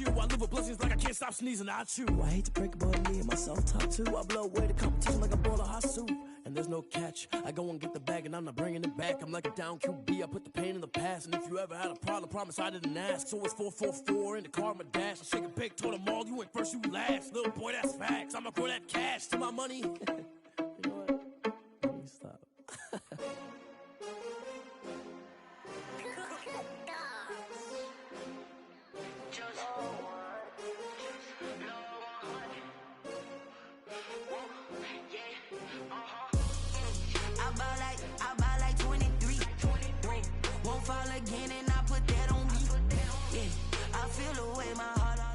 you. I live with blessings like I can't stop sneezing. I chew. I hate to break it, but me and myself top too. I blow away the competition like a bowl of hot soup. And there's no catch. I go and get the bag and I'm not bringing it back. I'm like a down QB. I put the pain in the past. And if you ever had a problem, promise I didn't ask. So it's 444 in the car, my dash. I shake a big, told them all, you ain't first, you last. Little boy, that's facts. I'ma grow that cash to my money. You know what? Let me stop. I buy like 23. Won't fall again and I put that on me. Yeah, I feel the way my heart all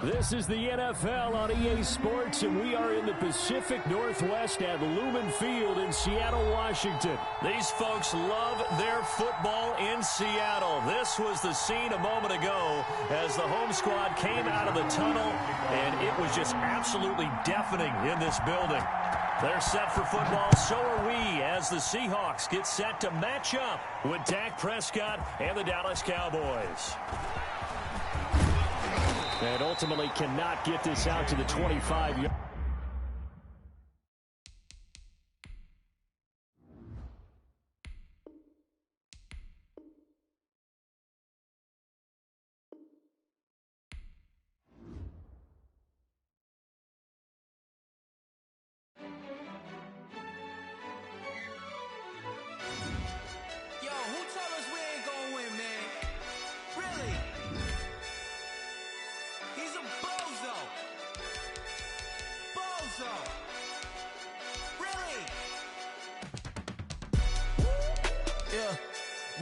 over. This is the NFL on EA Sports, and we are in the Pacific Northwest at Lumen Field in Seattle, Washington. These folks love their football in Seattle. This was the scene a moment ago as the home squad came out of the tunnel, and it was just absolutely deafening in this building. They're set for football, so are we, as the Seahawks get set to match up with Dak Prescott and the Dallas Cowboys. And ultimately cannot get this out to the 25-yard.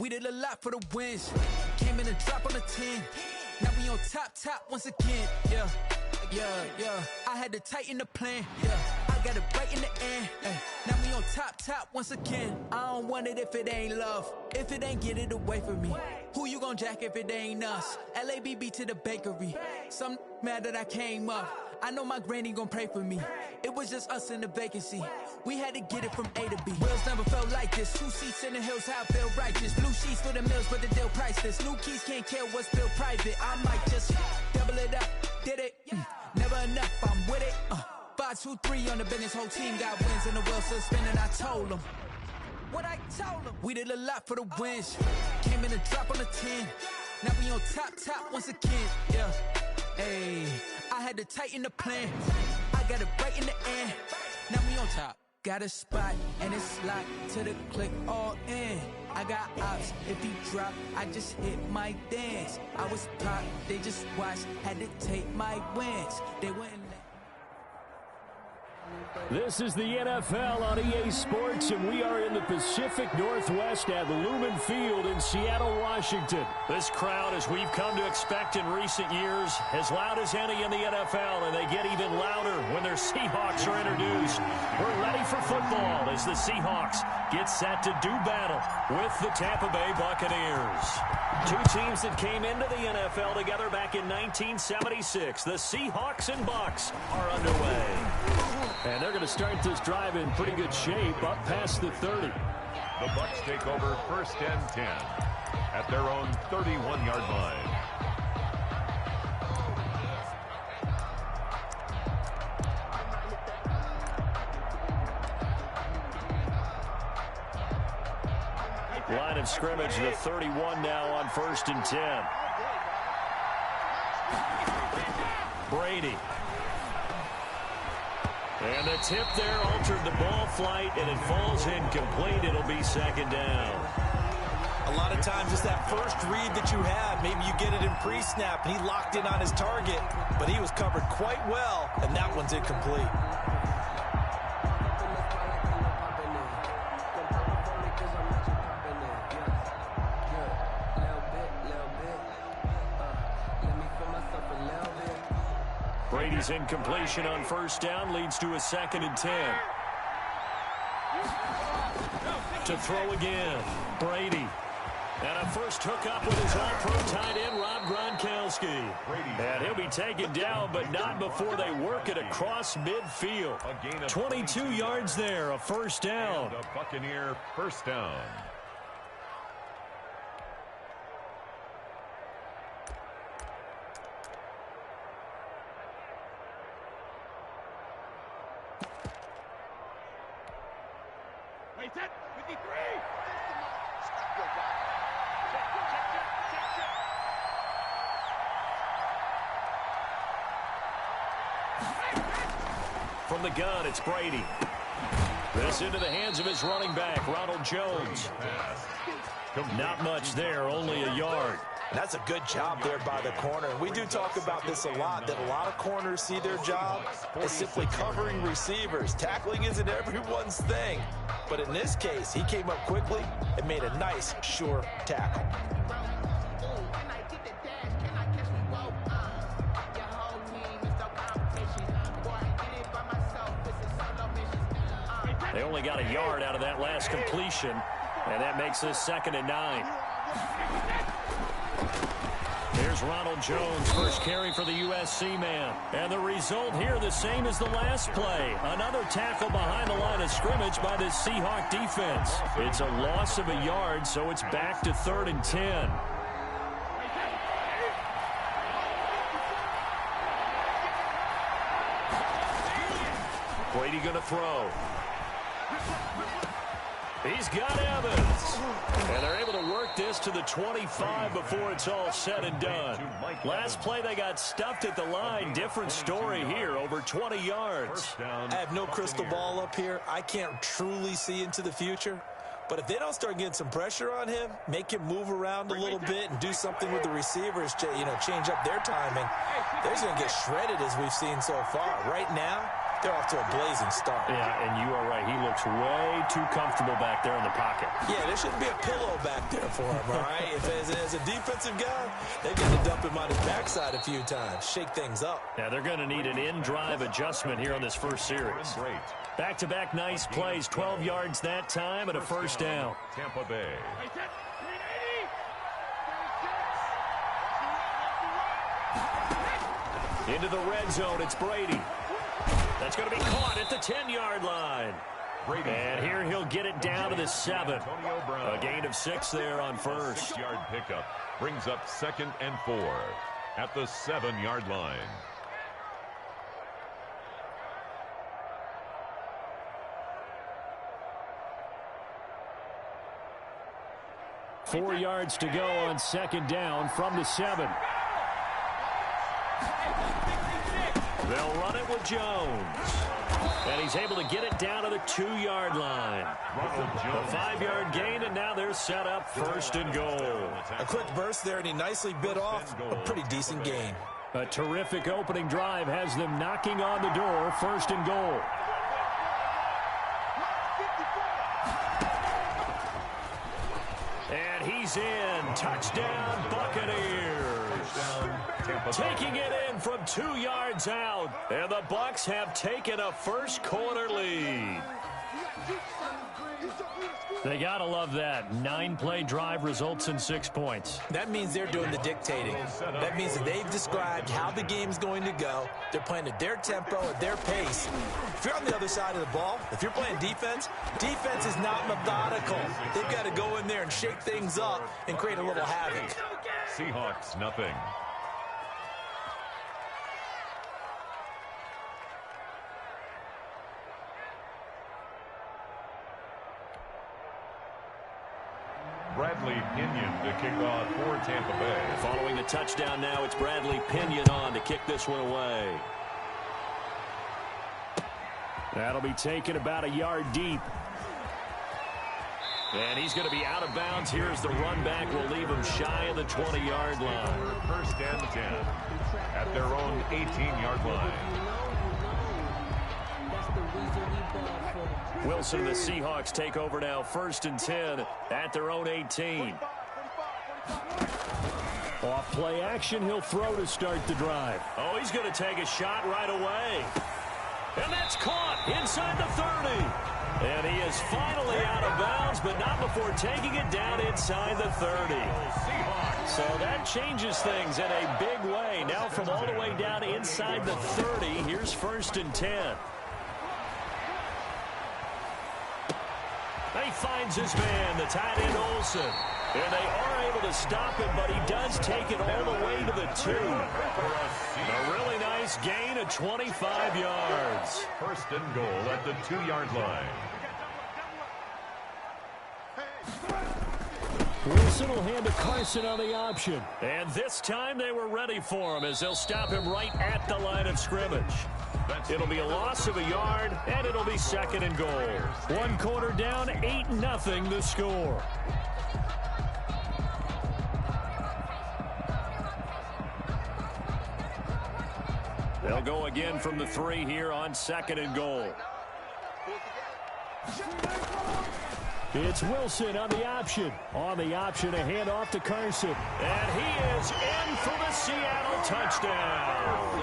We did a lot for the wins. Came in and dropped on the 10. Now we on top once again. Yeah. I had to tighten the plan. Yeah. I got it right in the end. Now we on top once again. I don't want it if it ain't love. If it ain't, get it away from me. Who you gon' jack if it ain't us? LABB to the bakery. Some mad that I came up. I know my granny gon' pray for me. It was just us in the vacancy. We had to get it from A to B. Wheels never felt like this. 2 seats in the hills, how I feel righteous. Blue sheets for the mills, but the deal priceless. New keys can't care what's built private. I might just double it up. Did it? Never enough, I'm with it. 5, 2, 3 on the business. Whole team got wins and the wheel still spinning. I told them what I told them. We did a lot for the wins. Came in and drop on the 10. Now we on top once again. Yeah. Hey, I had to tighten the plan. I got it right in the end. Now we on top. Got a spot and it's locked to the click all in. I got ops. If he drop, I just hit my dance. I was pop, they just watched. Had to take my wins. They wouldn't. This is the NFL on EA Sports, and we are in the Pacific Northwest at Lumen Field in Seattle, Washington. This crowd, as we've come to expect in recent years, as loud as any in the NFL, and they get even louder when their Seahawks are introduced. We're ready for football as the Seahawks get set to do battle with the Tampa Bay Buccaneers. Two teams that came into the NFL together back in 1976. The Seahawks and Bucs are underway. And they're going to start this drive in pretty good shape, up past the 30. The Bucs take over 1st and 10 at their own 31-yard line. Line of scrimmage, the 31 now on 1st and 10. Brady. And the tip there altered the ball flight, and it falls incomplete. It'll be 2nd down. A lot of times it's that first read that you have. Maybe you get it in pre-snap, and he locked in on his target, but he was covered quite well, and that one's incomplete. Brady's incompletion on 1st down leads to a 2nd and 10. To throw again, Brady. And a first hookup with his all-pro tight end, Rob Gronkowski. And he'll be taken down, but not before they work it across midfield. 22 yards there, a 1st down. The Buccaneer 1st down. From the gun, it's Brady. This into the hands of his running back, Ronald Jones. Not much there, only a yard. That's a good job there by the corner. We do talk about this a lot, that a lot of corners see their job as simply covering receivers. Tackling isn't everyone's thing. But in this case, he came up quickly and made a nice, sure tackle. They only got a yard out of that last completion, and that makes this 2nd and 9. There's Ronald Jones, first carry for the USC man. And the result here the same as the last play. Another tackle behind the line of scrimmage by this Seahawk defense. It's a loss of a yard, so it's back to 3rd and 10. Brady going to throw. He's got Evans. And they're able to work this to the 25 before it's all said and done. Last play, they got stuffed at the line. Different story here, over 20 yards. I have no crystal ball up here. I can't truly see into the future. But if they don't start getting some pressure on him, make him move around a little bit and do something with the receivers, change up their timing, they're going to get shredded as we've seen so far. Right now, they're off to a blazing start. Yeah, and you are right. He looks way too comfortable back there in the pocket. Yeah, there shouldn't be a pillow back there for him, all right? If as a defensive guy, they've got to dump him on his backside a few times, shake things up. Yeah, they're going to need an in-drive adjustment here on this first series. Back-to-back nice plays, 12 yards that time and a first down. Tampa Bay. Into the red zone, it's Brady. That's going to be caught at the 10-yard line. And here he'll get it down to the 7. A gain of 6 there on first. 6-yard pickup brings up 2nd and 4 at the 7-yard line. Four yards to go on 2nd down from the 7. They'll run it with Jones. And he's able to get it down to the 2-yard line. A 5-yard gain, and now they're set up 1st and goal. A quick burst there, and he nicely bit off a pretty decent gain. A terrific opening drive has them knocking on the door, 1st and goal. And he's in. Touchdown, Buccaneers. Taking it in from 2 yards out. And the Bucs have taken a first-quarter lead. They got to love that. 9-play drive results in 6 points. That means they're doing the dictating. That means that they've described how the game's going to go. They're playing at their tempo, at their pace. If you're on the other side of the ball, if you're playing defense, defense is not methodical. They've got to go in there and shake things up and create a little havoc. Seahawks, nothing. Bradley Pinion to kick off for Tampa Bay. Following the touchdown now, it's Bradley Pinion on to kick this one away. That'll be taken about a yard deep. And he's going to be out of bounds. Here's the run back. Will leave him shy of the 20-yard line. 1st and 10 at their own 18-yard line. Wilson and the Seahawks take over now, 1st and 10 at their own 18. Off play action, he'll throw to start the drive. Oh, he's going to take a shot right away. And that's caught inside the 30. And he is finally out of bounds, but not before taking it down inside the 30. So that changes things in a big way. Now from all the way down inside the 30, here's 1st and 10. He finds his man, the tight end Olsen. And they are able to stop him, but he does take it all the way to the 2. A really nice gain of 25 yards. 1st and goal at the 2-yard line. Wilson will hand to Carson on the option. And this time they were ready for him as they'll stop him right at the line of scrimmage. It'll be a loss of a yard, and it'll be 2nd and goal. 1 quarter down, 8-0 the score. They'll go again from the 3 here on 2nd and goal. It's Wilson on the option. On the option, a handoff to Carson. And he is in for the Seattle touchdown.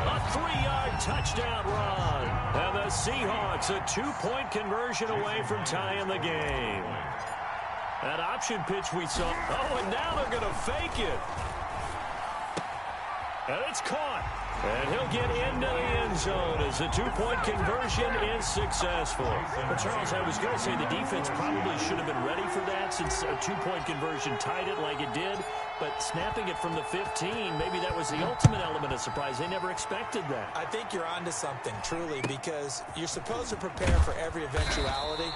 A 3-yard touchdown run. And the Seahawks a 2-point conversion away from tying the game. That option pitch we saw. Oh, and now they're going to fake it. And it's caught. And he'll get into the end zone as the 2-point conversion is successful. But, Charles, I was going to say the defense probably should have been ready for that since a 2-point conversion tied it like it did. But snapping it from the 15, maybe that was the ultimate element of surprise. They never expected that. I think you're onto something, truly, because you're supposed to prepare for every eventuality.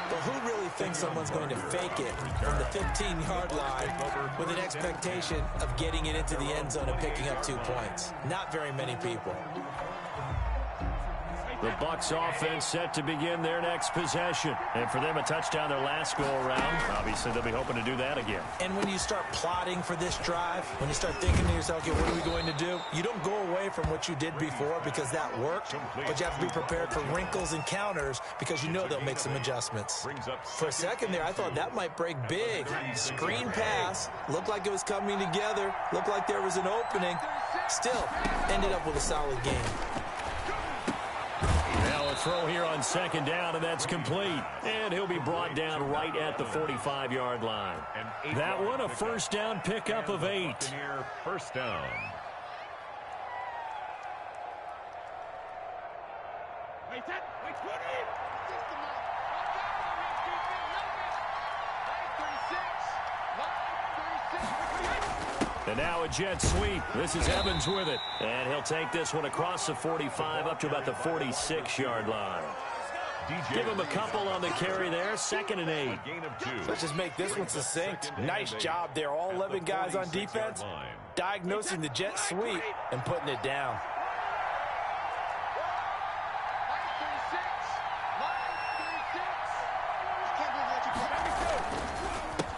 But who really thinks someone's going to fake it from the 15-yard line with an expectation of getting it into the end zone and picking up 2 points? Not very many people. The Bucs offense set to begin their next possession. And for them, a touchdown their last go-around. Obviously, they'll be hoping to do that again. And when you start plotting for this drive, when you start thinking to yourself, okay, what are we going to do? You don't go away from what you did before because that worked, but you have to be prepared for wrinkles and counters because you know they'll make some adjustments. For a second there, I thought that might break big. Screen pass, looked like it was coming together, looked like there was an opening. Still, ended up with a solid game. Now a throw here on 2nd down, and that's complete. And he'll be brought down right at the 45-yard line. That one, a 1st down pickup of 8. 1st down. And now a jet sweep. This is Evans with it. And he'll take this one across the 45 up to about the 46-yard line. Give him a couple on the carry there. 2nd and 8. Let's just make this one succinct. Nice job there. All 11 guys on defense diagnosing the jet sweep and putting it down.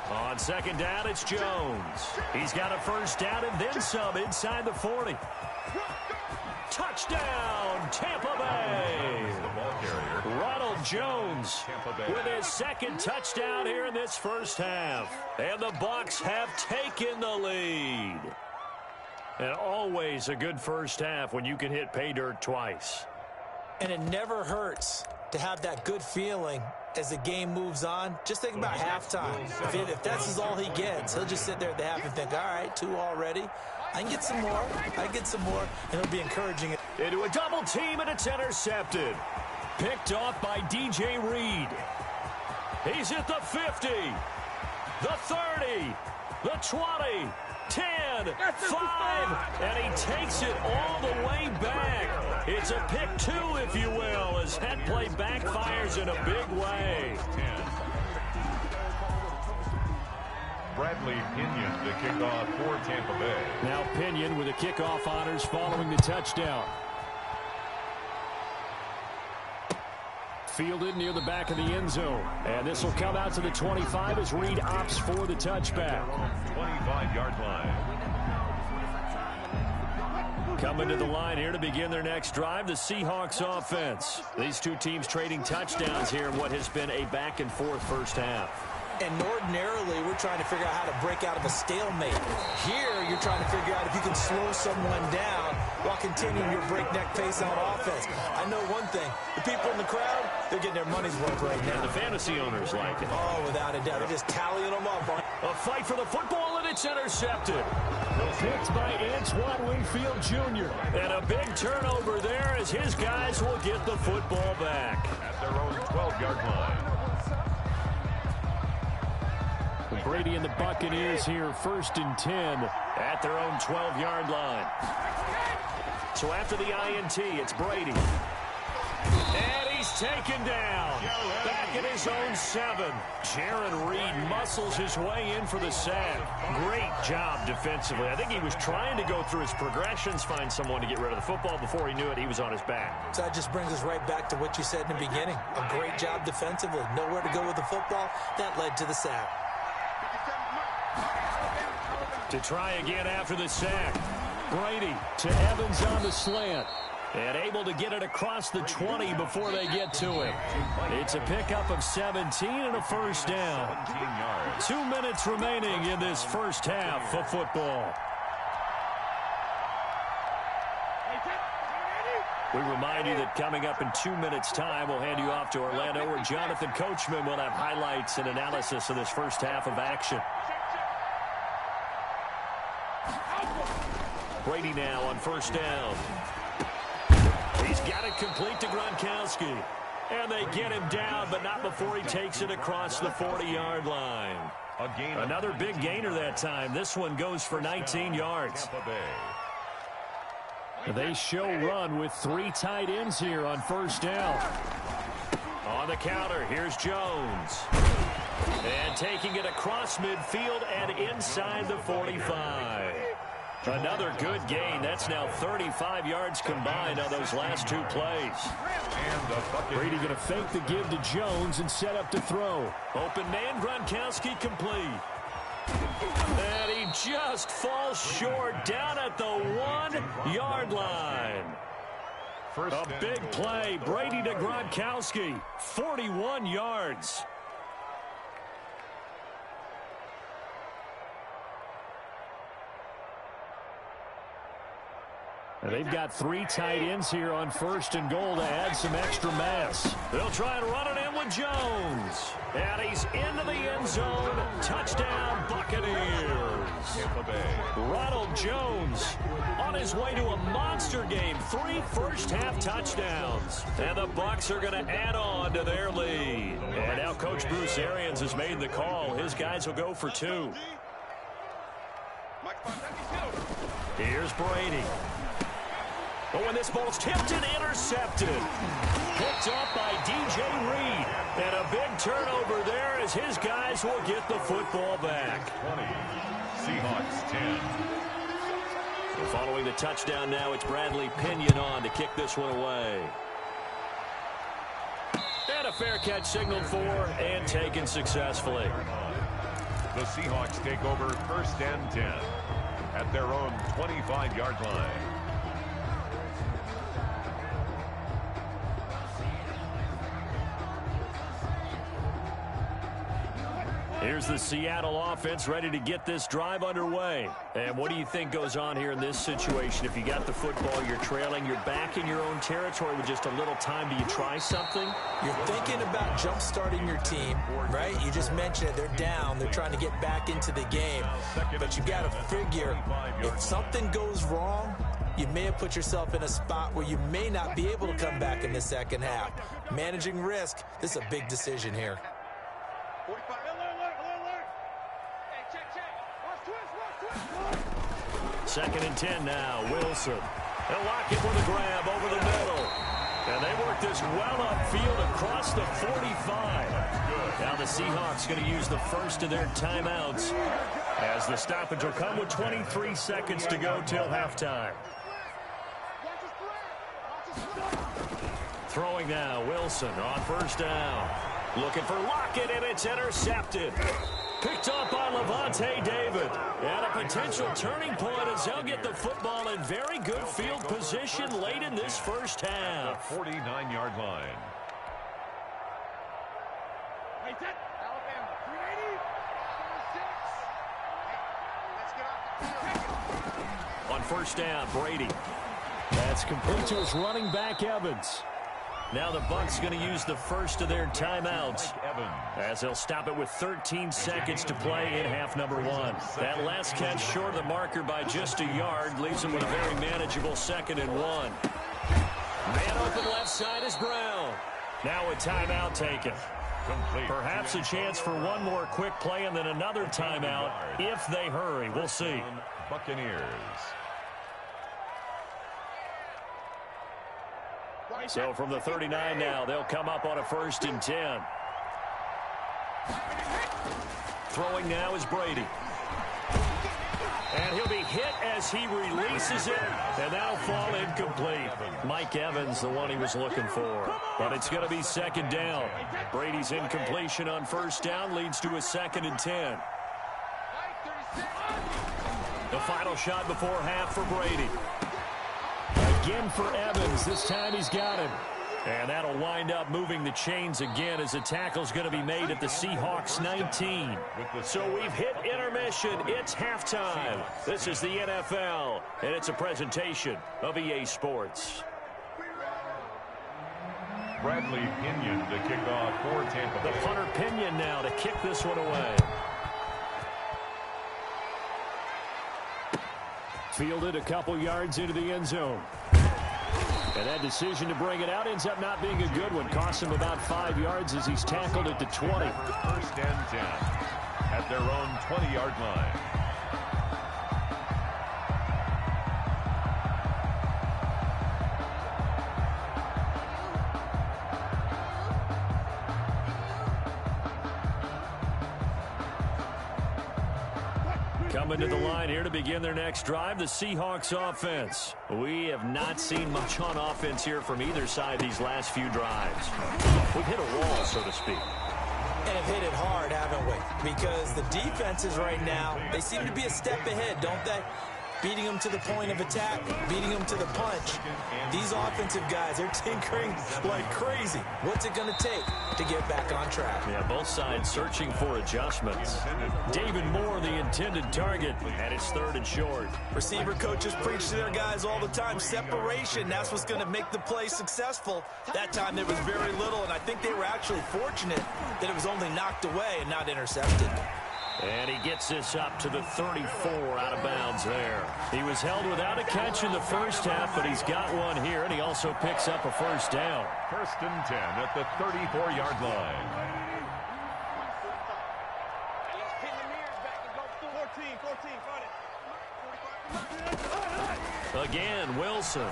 On 2nd down, it's Jones. He's got a 1st down and then some inside the 40. Touchdown, Tampa Bay. Ronald Jones with his 2nd touchdown here in this 1st half. And the Bucs have taken the lead. And always a good 1st half when you can hit pay dirt twice. And it never hurts to have that good feeling as the game moves on. Just think about halftime. If that's all he gets, he'll just sit there at the half and think, all right, 2 already. I can get some more. I can get some more. And he'll be encouraging it. Into a double team, and it's intercepted. Picked off by DJ Reed. He's at the 50, the 30, the 20, 10, 5, and he takes it all the way back. It's a pick 2, if you will, as that play backfires in a big way. Bradley Pinion, the kickoff for Tampa Bay. Now Pinion with the kickoff honors following the touchdown. Fielded near the back of the end zone. And this will come out to the 25 as Reed opts for the touchback. 25-yard line. Coming to the line here to begin their next drive, the Seahawks offense. These two teams trading touchdowns here in what has been a back-and-forth 1st half. And ordinarily, we're trying to figure out how to break out of a stalemate. Here, you're trying to figure out if you can slow someone down while continuing your breakneck pace on offense. I know one thing. The people in the crowd, they're getting their money's worth right now. And the fantasy owners like it. Oh, without a doubt. They're just tallying them up. A fight for the football, and it's intercepted. Picked by Antoine Winfield Jr. And a big turnover there as his guys will get the football back. At their own 12-yard line. Brady and the Buccaneers here, 1st and 10 at their own 12-yard line. So after the INT, it's Brady. And he he's taken down. Back at his own 7. Jaron Reed muscles his way in for the sack. Great job defensively. I think he was trying to go through his progressions, find someone to get rid of the football. Before he knew it, he was on his back. So that just brings us right back to what you said in the beginning. A great job defensively. Nowhere to go with the football. That led to the sack. To try again after the sack. Brady to Evans on the slant. And able to get it across the 20 before they get to him. It's a pickup of 17 and a first down. 2 minutes remaining in this first half of football. We remind you that coming up in 2 minutes' time, we'll hand you off to Orlando, where Jonathan Coachman will have highlights and analysis of this first half of action. Brady now on first down. He's got it complete to Gronkowski. And they get him down, but not before he takes it across the 40-yard line. Another big gainer that time. This one goes for 19 yards. They show run with 3 tight ends here on first down. On the counter, here's Jones. And taking it across midfield and inside the 45. Another good gain. That's now 35 yards combined on those last 2 plays. Brady going to fake the give to Jones and set up to throw. Open man, Gronkowski complete. And he just falls short down at the 1-yard line. A big play. Brady to Gronkowski. 41 yards. And they've got 3 tight ends here on first and goal to add some extra mass. They'll try and run it in with Jones. And he's into the end zone. Touchdown, Buccaneers. Ronald Jones on his way to a monster game. 3 first-half touchdowns. And the Bucs are going to add on to their lead. And now Coach Bruce Arians has made the call. His guys will go for 2. Here's Brady. But when this ball's tipped and intercepted. Picked up by DJ Reed. And a big turnover there as his guys will get the football back. 20. Seahawks 10. So following the touchdown now, it's Bradley Pinion on to kick this one away. And a fair catch signaled for and taken successfully. The Seahawks take over first and 10 at their own 25-yard line. Here's the Seattle offense ready to get this drive underway. And what do you think goes on here in this situation? If you got the football, you're trailing, you're back in your own territory with just a little time. Do you try something? You're thinking about jump-starting your team, right? You just mentioned it. They're down. They're trying to get back into the game. But you got to figure, if something goes wrong, you may have put yourself in a spot where you may not be able to come back in the second half. Managing risk, this is a big decision here. Second and 10 now. Wilson. They'll lock it with a grab over the middle. And they work this well upfield across the 45. Now the Seahawks going to use the first of their timeouts as the stoppage will come with 23 seconds to go till halftime. Throwing now. Wilson on first down. Looking for Lockett, and it's intercepted. Picked up by Levante David. And a potential turning point as they'll get the football in very good field position late in this first half. The 49-yard line. On first down, Brady. That's complete to his running back, Evans. Now the Bucs going to use the first of their timeouts as they'll stop it with 13 seconds to play in half number 1. That last catch short of the marker by just a yard leaves them with a very manageable 2nd and 1. Man open left side is Brown. Now a timeout taken. Perhaps a chance for one more quick play and then another timeout if they hurry. We'll see. Buccaneers. So from the 39 now, they'll come up on a 1st and 10. Throwing now is Brady. And he'll be hit as he releases it, and that'll fall incomplete. Mike Evans, the one he was looking for. But it's going to be 2nd down. Brady's incompletion on 1st down leads to a 2nd and 10. The final shot before half for Brady. Again for Evans. This time he's got him. And that'll wind up moving the chains again as the tackle's going to be made at the Seahawks 19. So we've hit intermission. It's halftime. This is the NFL, and it's a presentation of EA Sports. Bradley Pinion to kick off for Tampa Bay. The punter Pinion now to kick this one away. Fielded a couple yards into the end zone. And that decision to bring it out ends up not being a good one. Costs him about 5 yards as he's tackled at the 20. 1st and 10 at their own 20-yard line. Coming to the line here to begin their next drive, the Seahawks offense. We have not seen much on offense here from either side these last few drives. We've hit a wall, so to speak. And have hit it hard, haven't we? Because the defenses right now, they seem to be a step ahead, don't they? Beating them to the point of attack, beating them to the punch. These offensive guys, they're tinkering like crazy. What's it going to take to get back on track? Yeah, both sides searching for adjustments. David Moore, the intended target, and it's 3rd and short. Receiver coaches preach to their guys all the time. Separation, that's what's going to make the play successful. That time there was very little, and I think they were actually fortunate that it was only knocked away and not intercepted. And he gets this up to the 34 out of bounds there. He was held without a catch in the first half, but he's got one here, and he also picks up a 1st down. 1st and 10 at the 34-yard line. Again, Wilson.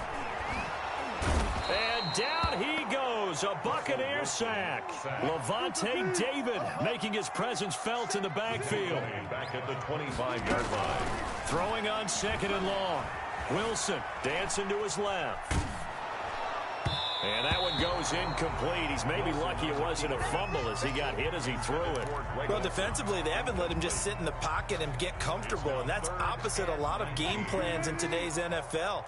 And down he goes, a Buccaneer sack. Levante David making his presence felt in the backfield. Back at the 25-yard line. Throwing on 2nd and long. Wilson dancing to his left. And that one goes incomplete. He's maybe lucky it wasn't a fumble as he got hit as he threw it. Well, defensively, they haven't let him just sit in the pocket and get comfortable, and that's opposite a lot of game plans in today's NFL.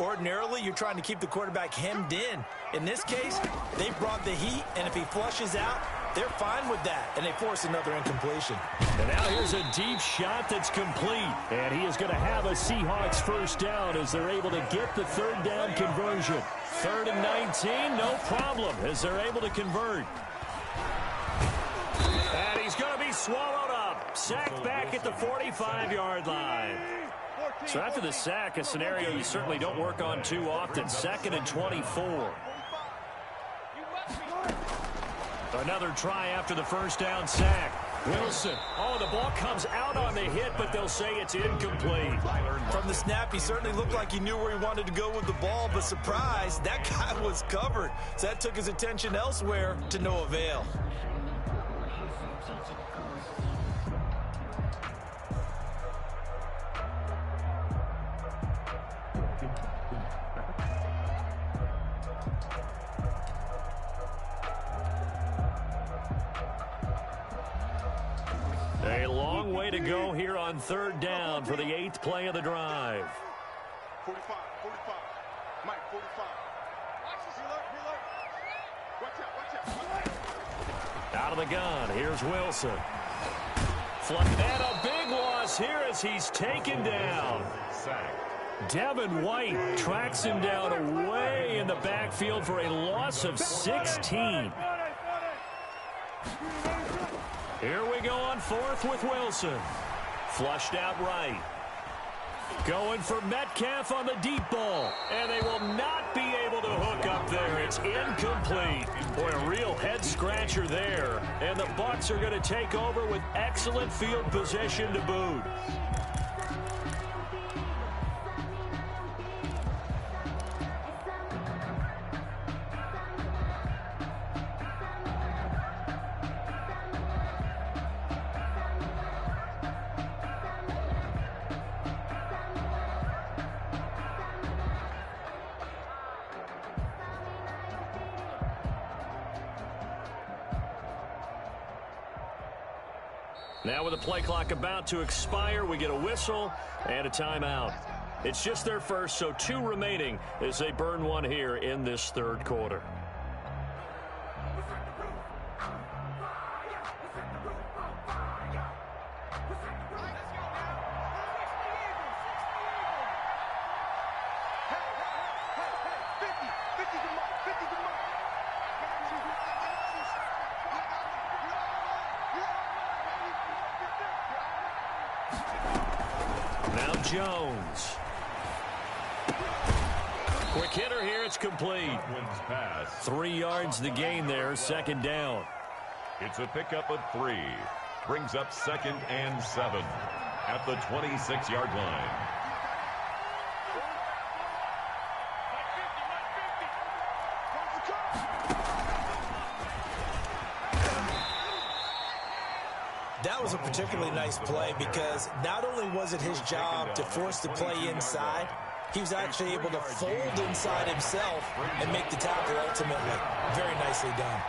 Ordinarily, you're trying to keep the quarterback hemmed in. In this case, they brought the heat, and if he flushes out, they're fine with that, and they force another incompletion. And now here's a deep shot that's complete. And he is going to have a Seahawks 1st down as they're able to get the 3rd down conversion. 3rd and 19, no problem, as they're able to convert. And he's going to be swallowed up. Sacked back at the 45-yard line. So after the sack, a scenario you certainly don't work on too often. 2nd and 24. Another try after the 1st down sack. Wilson. Oh, the ball comes out on the hit, but they'll say it's incomplete. From the snap, he certainly looked like he knew where he wanted to go with the ball, but surprise, that guy was covered. So that took his attention elsewhere to no avail. A long way to go here on 3rd down for the 8th play of the drive. 45. Mike, 45. Watch out. Out of the gun, here's Wilson. And a big loss here as he's taken down. Devin White tracks him down away in the backfield for a loss of 16. Here we go on 4th with Wilson. Flushed out right. Going for Metcalf on the deep ball. And they will not be able to hook up there. It's incomplete. Boy, a real head-scratcher there. And the Bucs are going to take over with excellent field position to boot. Now with the play clock about to expire, we get a whistle and a timeout. It's just their first, so 2 remaining as they burn one here in this third quarter. Now Jones. Quick hitter here. It's complete. 3 yards the gain there. Second down. It's a pickup of 3. Brings up 2nd and 7 at the 26-yard line. That was a particularly nice play because not only was it his job to force the play inside, he was actually able to fold inside himself and make the tackle ultimately. Very nicely done.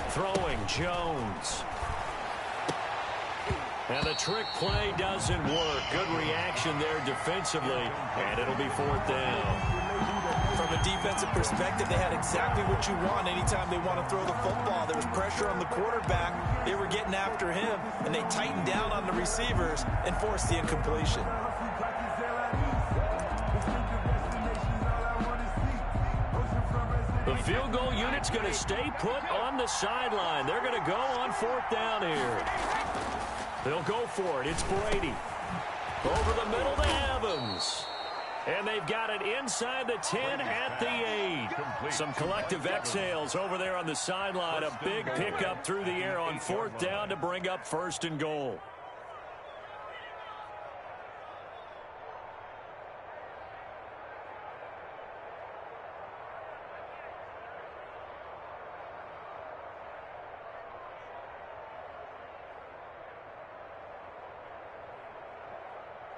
Throwing Jones. And the trick play doesn't work. Good reaction there defensively, and it'll be 4th down. From a defensive perspective, they had exactly what you want anytime they want to throw the football. There was pressure on the quarterback. They were getting after him, and they tightened down on the receivers and forced the incompletion. The field goal unit's going to stay put on the sideline. They're going to go on 4th down here. They'll go for it. It's Brady. Over the middle to Evans. And they've got it inside the 10 at the 8. Some collective exhales over there on the sideline. A big pickup through the air on 4th down to bring up 1st and goal.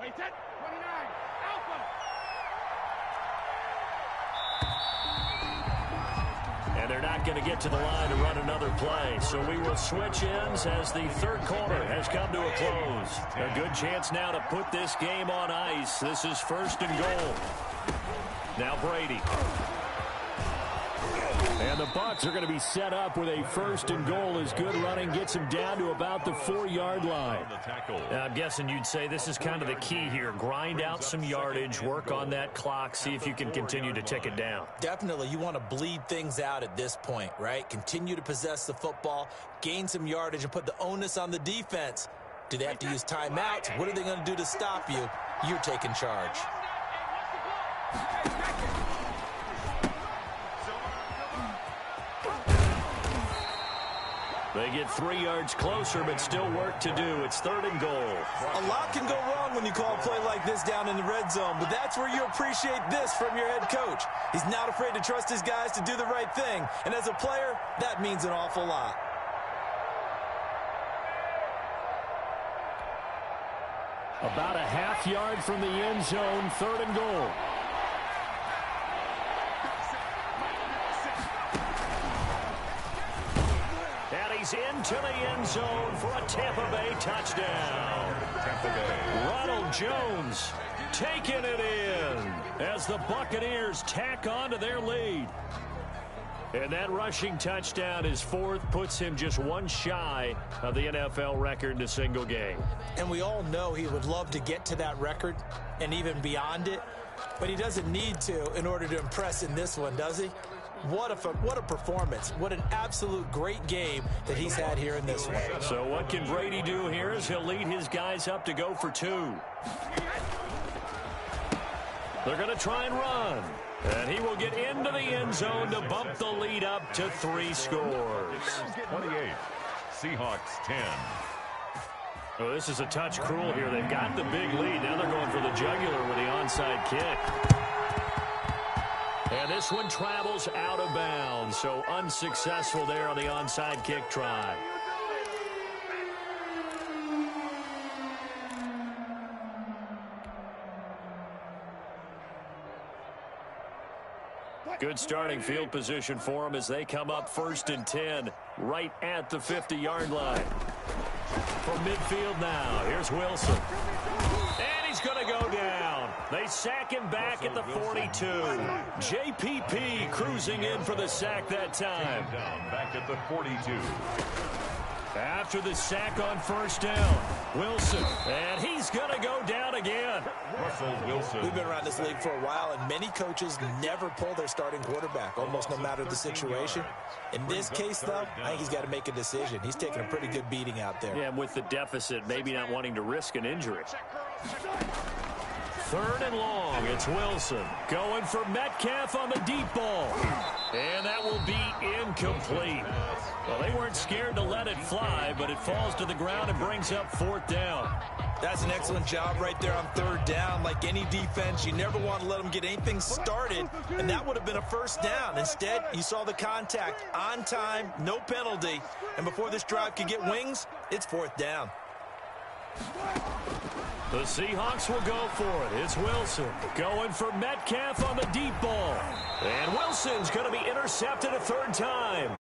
Wait, 10, 29, Alpha. And they're not going to get to the line to run another play. So we will switch ends as the third quarter has come to a close. A good chance now to put this game on ice. This is 1st and goal. Now Brady. And the Bucs are going to be set up with a 1st and goal as good running gets him down to about the 4-yard line. I'm guessing you'd say this is kind of the key here. Grind out some yardage, work on that clock, see if you can continue to tick it down. Definitely, you want to bleed things out at this point, right? Continue to possess the football, gain some yardage, and put the onus on the defense. Do they have to use timeouts? What are they going to do to stop you? You're taking charge. They get 3 yards closer, but still work to do. It's 3rd and goal. A lot can go wrong when you call a play like this down in the red zone, but that's where you appreciate this from your head coach. He's not afraid to trust his guys to do the right thing, and as a player, that means an awful lot. About a half yard from the end zone, 3rd and goal. Into the end zone for a Tampa Bay touchdown. Tampa Bay. Ronald Jones taking it in as the Buccaneers tack on to their lead. And that rushing touchdown is 4th, puts him just 1 shy of the NFL record in a single game. And we all know he would love to get to that record and even beyond it, but he doesn't need to in order to impress in this one, does he? What a performance. What an absolute great game that he's had here in this one. So what can Brady do here as he'll lead his guys up to go for 2. They're going to try and run. And he will get into the end zone to bump the lead up to 3 scores. 28. Seahawks 10. Oh, this is a touch cruel here. They've got the big lead. Now they're going for the jugular with the onside kick. And this one travels out of bounds, so unsuccessful there on the onside kick try. Good starting field position for them as they come up 1st and 10 right at the 50-yard line. From midfield now, here's Wilson. And he's going to go down. They sack him back at the 42. JPP cruising in for the sack that time. Back at the 42. After the sack on 1st down, Wilson, and he's going to go down again. Russell Wilson. We've been around this league for a while, and many coaches never pull their starting quarterback, almost no matter the situation. In this case, though, I think he's got to make a decision. He's taking a pretty good beating out there. Yeah, and with the deficit, maybe not wanting to risk an injury. 3rd and long, it's Wilson going for Metcalf on the deep ball. And that will be incomplete. Well, they weren't scared to let it fly, but it falls to the ground and brings up 4th down. That's an excellent job right there on 3rd down. Like any defense, you never want to let them get anything started, and that would have been a 1st down. Instead, you saw the contact on time, no penalty, and before this drive could get wings, it's 4th down. The Seahawks will go for it. It's Wilson going for Metcalf on the deep ball. And Wilson's going to be intercepted a 3rd time.